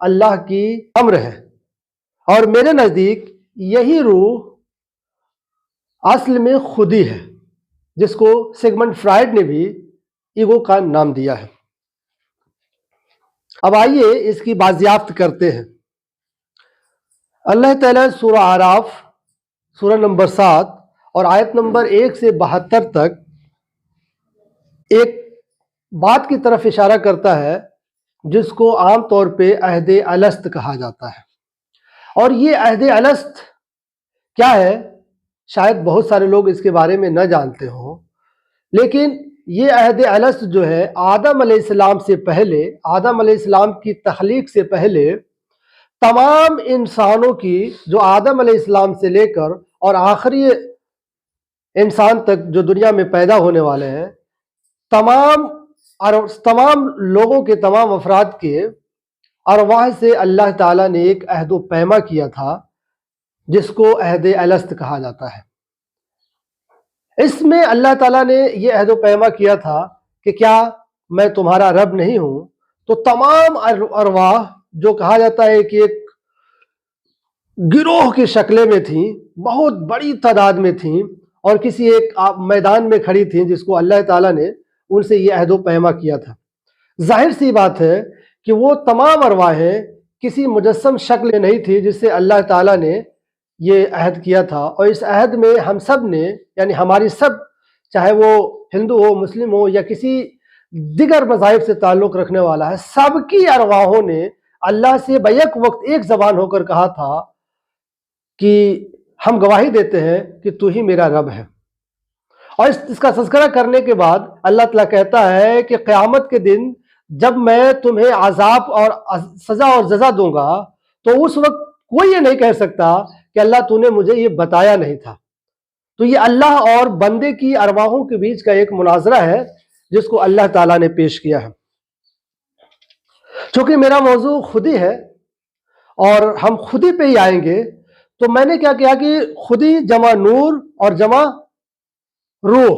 اللہ کی امر ہے، اور میرے نزدیک یہی روح اصل میں خودی ہے، جس کو سیگمنڈ فرائڈ نے بھی ایگو کا نام دیا ہے۔ اب آئیے اس کی بازیافت کرتے ہیں۔ اللہ تعالیٰ سورہ اعراف سورہ نمبر 7 اور آیت نمبر 1 سے 72 تک ایک بات کی طرف اشارہ کرتا ہے جس کو عام طور پہ عہد الست کہا جاتا ہے۔ اور یہ عہد الست کیا ہے؟ شاید بہت سارے لوگ اس کے بارے میں نہ جانتے ہوں، لیکن یہ عہد الست جو ہے آدم علیہ السلام سے پہلے، آدم علیہ السلام کی تخلیق سے پہلے تمام انسانوں کی، جو آدم علیہ السلام سے لے کر اور آخری انسان تک جو دنیا میں پیدا ہونے والے ہیں، تمام لوگوں کے، تمام افراد کے ارواح سے اللہ تعالیٰ نے ایک عہد و پیما کیا تھا جس کو عہد الست کہا جاتا ہے۔ اس میں اللہ تعالیٰ نے یہ عہد و پیما کیا تھا کہ کیا میں تمہارا رب نہیں ہوں؟ تو تمام ارواح جو کہا جاتا ہے کہ ایک گروہ کی شکلیں میں تھیں، بہت بڑی تعداد میں تھیں، اور کسی ایک میدان میں کھڑی تھیں جس کو اللہ تعالیٰ نے ان سے یہ عہد و پیما کیا تھا۔ ظاہر سی بات ہے کہ وہ تمام ارواحیں کسی مجسم شکل نہیں تھی جس سے اللہ تعالیٰ نے یہ عہد کیا تھا، اور اس عہد میں ہم سب نے، یعنی ہماری سب، چاہے وہ ہندو ہو، مسلم ہو یا کسی دیگر مذاہب سے تعلق رکھنے والا ہے، سب کی ارواحوں نے اللہ سے بیک وقت ایک زبان ہو کر کہا تھا کہ ہم گواہی دیتے ہیں کہ تو ہی میرا رب ہے۔ اور اس کا تذکرہ کرنے کے بعد اللہ تعالیٰ کہتا ہے کہ قیامت کے دن جب میں تمہیں عذاب اور سزا اور جزا دوں گا تو اس وقت کوئی یہ نہیں کہہ سکتا کہ اللہ تو نے مجھے یہ بتایا نہیں تھا۔ تو یہ اللہ اور بندے کی ارواحوں کے بیچ کا ایک مناظرہ ہے جس کو اللہ تعالیٰ نے پیش کیا ہے۔ چونکہ میرا موضوع خودی ہے اور ہم خودی پہ ہی آئیں گے، تو میں نے کیا کیا کہ خودی جمع نور اور جمع روح۔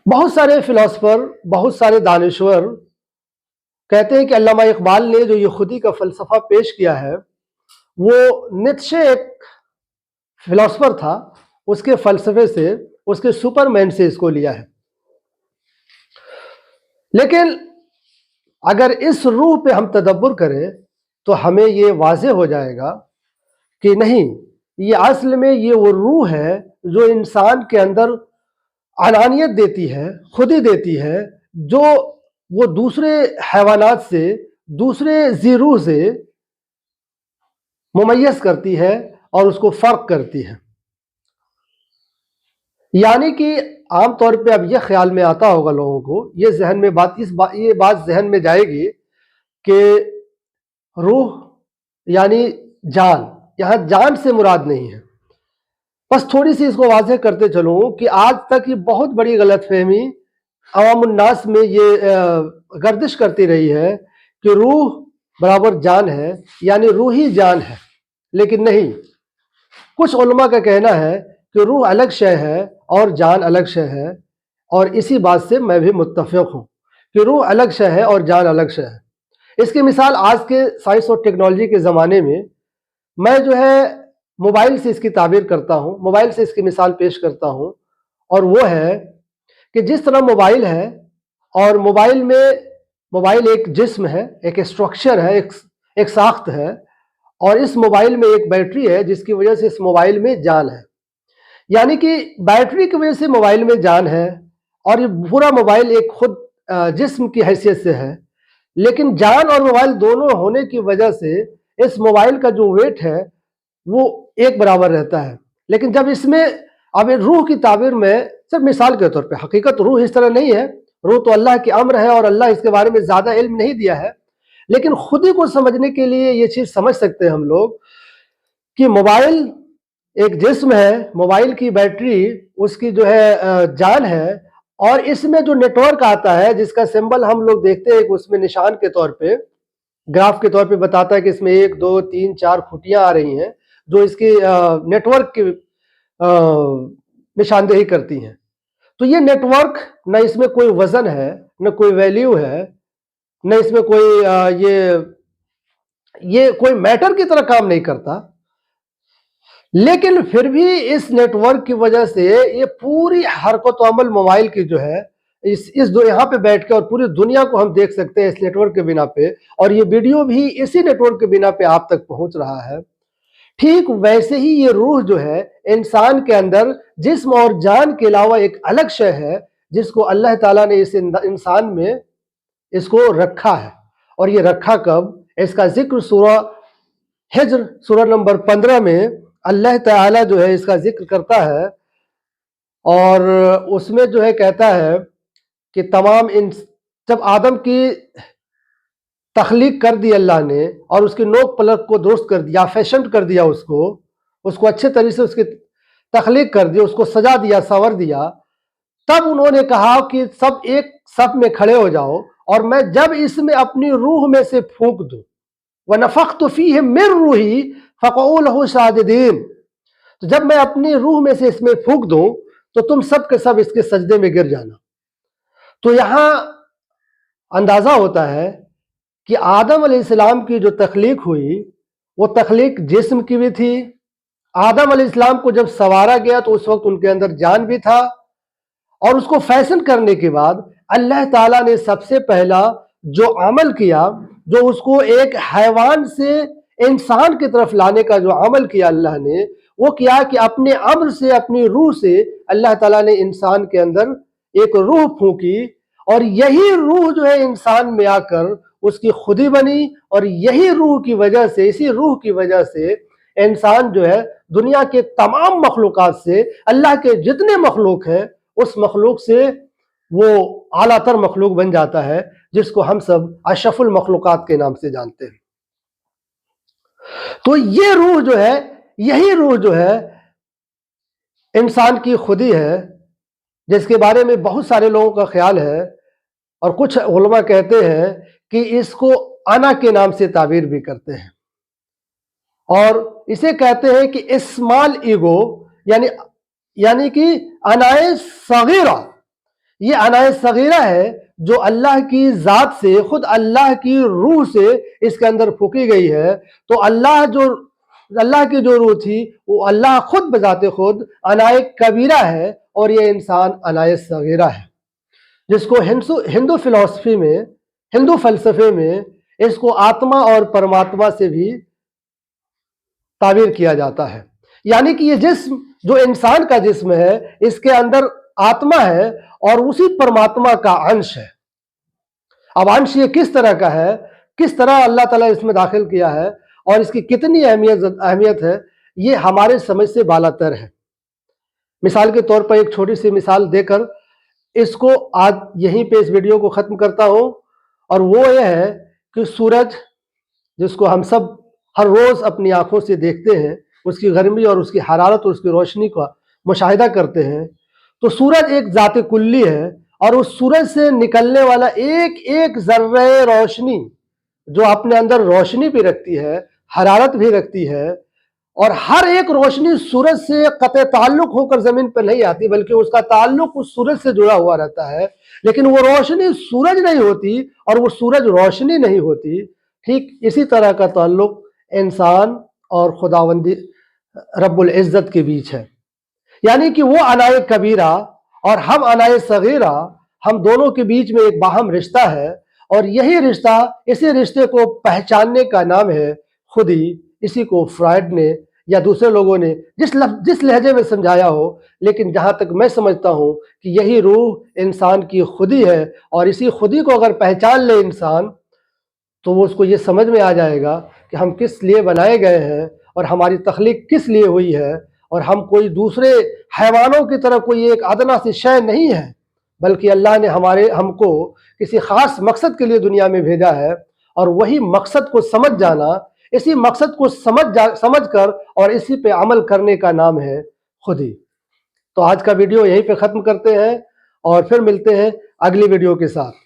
بہت سارے فلاسفر، بہت سارے دانشور کہتے ہیں کہ علامہ اقبال نے جو یہ خودی کا فلسفہ پیش کیا ہے، وہ نیتشے ایک فلاسفر تھا، اس کے فلسفے سے، اس کے سپرمین سے اس کو لیا ہے۔ لیکن اگر اس روح پہ ہم تدبر کریں تو ہمیں یہ واضح ہو جائے گا کہ نہیں، یہ اصل میں یہ وہ روح ہے جو انسان کے اندر علانیت دیتی ہے، خودی دیتی ہے، جو وہ دوسرے حیوانات سے، دوسرے ذی روح سے ممیز کرتی ہے اور اس کو فرق کرتی ہے۔ یعنی کہ عام طور پہ اب یہ خیال میں آتا ہوگا لوگوں کو، یہ بات ذہن میں جائے گی کہ روح یعنی جان، یہاں جان سے مراد نہیں ہے۔ بس تھوڑی سی اس کو واضح کرتے چلوں کہ آج تک یہ بہت بڑی غلط فہمی عوام الناس میں یہ گردش کرتی رہی ہے کہ روح برابر جان ہے، یعنی روحی جان ہے، لیکن نہیں۔ کچھ علماء کا کہنا ہے کہ روح الگ شے ہے اور جان الگ شے ہے، اور اسی بات سے میں بھی متفق ہوں کہ روح الگ شے ہے اور جان الگ شے ہے۔ اس کی مثال آج کے سائنس اور ٹیکنالوجی کے زمانے میں جو ہے موبائل سے اس کی تعبیر کرتا ہوں، موبائل سے اس کی مثال پیش کرتا ہوں، اور وہ ہے کہ جس طرح موبائل ہے، اور موبائل ایک جسم ہے، ایک اسٹرکچر ہے، ایک ساخت ہے، اور اس موبائل میں ایک بیٹری ہے جس کی وجہ سے اس موبائل میں جان ہے۔ یعنی کہ بیٹری کی وجہ سے موبائل میں جان ہے، اور یہ پورا موبائل ایک خود جسم کی حیثیت سے ہے، لیکن جان اور موبائل دونوں ہونے کی وجہ سے اس موبائل کا جو ویٹ ہے وہ ایک برابر رہتا ہے۔ لیکن جب اس میں اب روح کی تعبیر میں صرف مثال کے طور پہ، حقیقت روح اس طرح نہیں ہے، روح تو اللہ کی امر ہے اور اللہ اس کے بارے میں زیادہ علم نہیں دیا ہے، لیکن خودی کو سمجھنے کے لیے یہ چیز سمجھ سکتے ہیں ہم لوگ کہ موبائل ایک جسم ہے، موبائل کی بیٹری اس کی جو ہے جان ہے، اور اس میں جو نیٹ ورک آتا ہے جس کا سمبل ہم لوگ دیکھتے ہیں کہ اس میں نشان کے طور پہ، گراف کے طور پہ بتاتا ہے کہ اس میں 1 2 3 4 کھوٹیاں آ رہی ہیں جو اس کی نیٹ ورک کی نشاندہی کرتی ہیں۔ تو یہ نیٹ ورک، نہ اس میں کوئی وزن ہے، نہ کوئی ویلیو ہے، نہ اس میں کوئی یہ کوئی میٹر کی طرح کام نہیں کرتا، لیکن پھر بھی اس نیٹ ورک کی وجہ سے یہ پوری حرکت و عمل موبائل کی جو ہے یہاں پہ بیٹھ کے اور پوری دنیا کو ہم دیکھ سکتے ہیں اس نیٹ ورک کے بنا پہ، اور یہ ویڈیو بھی اسی نیٹ ورک کے بنا پہ آپ تک پہنچ رہا ہے۔ ٹھیک ویسے ہی یہ روح جو ہے انسان کے اندر جسم اور جان کے علاوہ ایک الگ شے ہے جس کو اللہ تعالیٰ نے اس انسان میں اس کو رکھا ہے، اور یہ رکھا کب؟ اس کا ذکر سورہ ہجر سورہ نمبر 15 میں اللہ تعالیٰ جو ہے اس کا ذکر کرتا ہے، اور اس میں جو ہے کہتا ہے کہ جب آدم کی تخلیق کر دی اللہ نے اور اس کی نوک پلک کو درست کر دیا، فیشن کر دیا، اس کو اچھے طریقے سے اس کی تخلیق کر دی، اس کو سجا دیا، سنور دیا، تب انہوں نے کہا کہ سب ایک صف میں کھڑے ہو جاؤ، اور میں جب اس میں اپنی روح میں سے پھونک دوں، وَنَفَخْتُ فِيهِ مِن رُوحِي فَقَعُوا لَهُ سَاجِدِينَ، تو جب میں اپنی روح میں سے اس میں پھونک دوں تو تم سب کے سب اس کے سجدے میں گر جانا۔ تو یہاں اندازہ ہوتا ہے کہ آدم علیہ السلام کی جو تخلیق ہوئی وہ تخلیق جسم کی بھی تھی۔ آدم علیہ السلام کو جب سنوارا گیا تو اس وقت ان کے اندر جان بھی تھا، اور اس کو فیشن کرنے کے بعد اللہ تعالیٰ نے سب سے پہلا جو عمل کیا، جو اس کو ایک حیوان سے انسان کی طرف لانے کا جو عمل کیا اللہ نے، وہ کیا کہ اپنے امر سے، اپنی روح سے اللہ تعالیٰ نے انسان کے اندر ایک روح پھونکی، اور یہی روح جو ہے انسان میں آ کر اس کی خودی بنی، اور یہی روح کی وجہ سے، اسی روح کی وجہ سے انسان جو ہے دنیا کے تمام مخلوقات سے، اللہ کے جتنے مخلوق ہیں اس مخلوق سے وہ اعلیٰ تر مخلوق بن جاتا ہے، جس کو ہم سب اشرف المخلوقات کے نام سے جانتے ہیں۔ تو یہ روح جو ہے، یہی روح جو ہے انسان کی خودی ہے، جس کے بارے میں بہت سارے لوگوں کا خیال ہے، اور کچھ علماء کہتے ہیں کہ اس کو انا کے نام سے تعبیر بھی کرتے ہیں، اور اسے کہتے ہیں کہ اسمال ایگو، یعنی کہ انائے صغیرہ۔ یہ انائے صغیرہ ہے جو اللہ کی ذات سے، خود اللہ کی روح سے اس کے اندر پھونکی گئی ہے۔ تو اللہ کی جو روح تھی وہ اللہ خود بذات خود انائے کبیرہ ہے، اور یہ انسان انائے صغیرہ ہے، جس کو ہندو فلسفے میں اس کو آتما اور پرماتما سے بھی تعبیر کیا جاتا ہے۔ یعنی کہ یہ جسم جو انسان کا جسم ہے، اس کے اندر آتما ہے اور اسی پرماتما کا انش ہے۔ اب انش یہ کس طرح کا ہے، کس طرح اللہ تعالیٰ اس میں داخل کیا ہے، اور اس کی کتنی اہمیت ہے، یہ ہمارے سمجھ سے بالاتر ہے۔ مثال کے طور پر ایک چھوٹی سی مثال دے کر اس کو آج یہیں پہ اس ویڈیو کو ختم کرتا ہوں، اور وہ یہ ہے کہ سورج، جس کو ہم سب ہر روز اپنی آنکھوں سے دیکھتے ہیں، اس کی گرمی اور اس کی حرارت اور اس کی روشنی کا مشاہدہ کرتے ہیں، تو سورج ایک ذات کلی ہے، اور اس سورج سے نکلنے والا ایک ایک ذرہ روشنی جو اپنے اندر روشنی بھی رکھتی ہے، حرارت بھی رکھتی ہے، اور ہر ایک روشنی سورج سے قطع تعلق ہو کر زمین پر نہیں آتی، بلکہ اس کا تعلق اس سورج سے جڑا ہوا رہتا ہے، لیکن وہ روشنی سورج نہیں ہوتی اور وہ سورج روشنی نہیں ہوتی۔ ٹھیک اسی طرح کا تعلق انسان اور خداوندی رب العزت کے بیچ ہے، یعنی کہ وہ انائے کبیرہ اور ہم انائے صغیرہ، ہم دونوں کے بیچ میں ایک باہم رشتہ ہے، اور یہی رشتہ، اسی رشتے کو پہچاننے کا نام ہے خودی۔ اسی کو فرائڈ نے یا دوسرے لوگوں نے جس لہجے میں سمجھایا ہو، لیکن جہاں تک میں سمجھتا ہوں کہ یہی روح انسان کی خودی ہے، اور اسی خودی کو اگر پہچان لے انسان تو وہ اس کو یہ سمجھ میں آ جائے گا کہ ہم کس لیے بنائے گئے ہیں، اور ہماری تخلیق کس لیے ہوئی ہے، اور ہم کوئی دوسرے حیوانوں کی طرح کوئی ایک ادنا سی شے نہیں ہے، بلکہ اللہ نے ہم کو کسی خاص مقصد کے لیے دنیا میں بھیجا ہے، اور وہی مقصد کو سمجھ جانا، اسی مقصد کو سمجھ کر اور اسی پہ عمل کرنے کا نام ہے خودی۔ تو آج کا ویڈیو یہیں پہ ختم کرتے ہیں، اور پھر ملتے ہیں اگلی ویڈیو کے ساتھ۔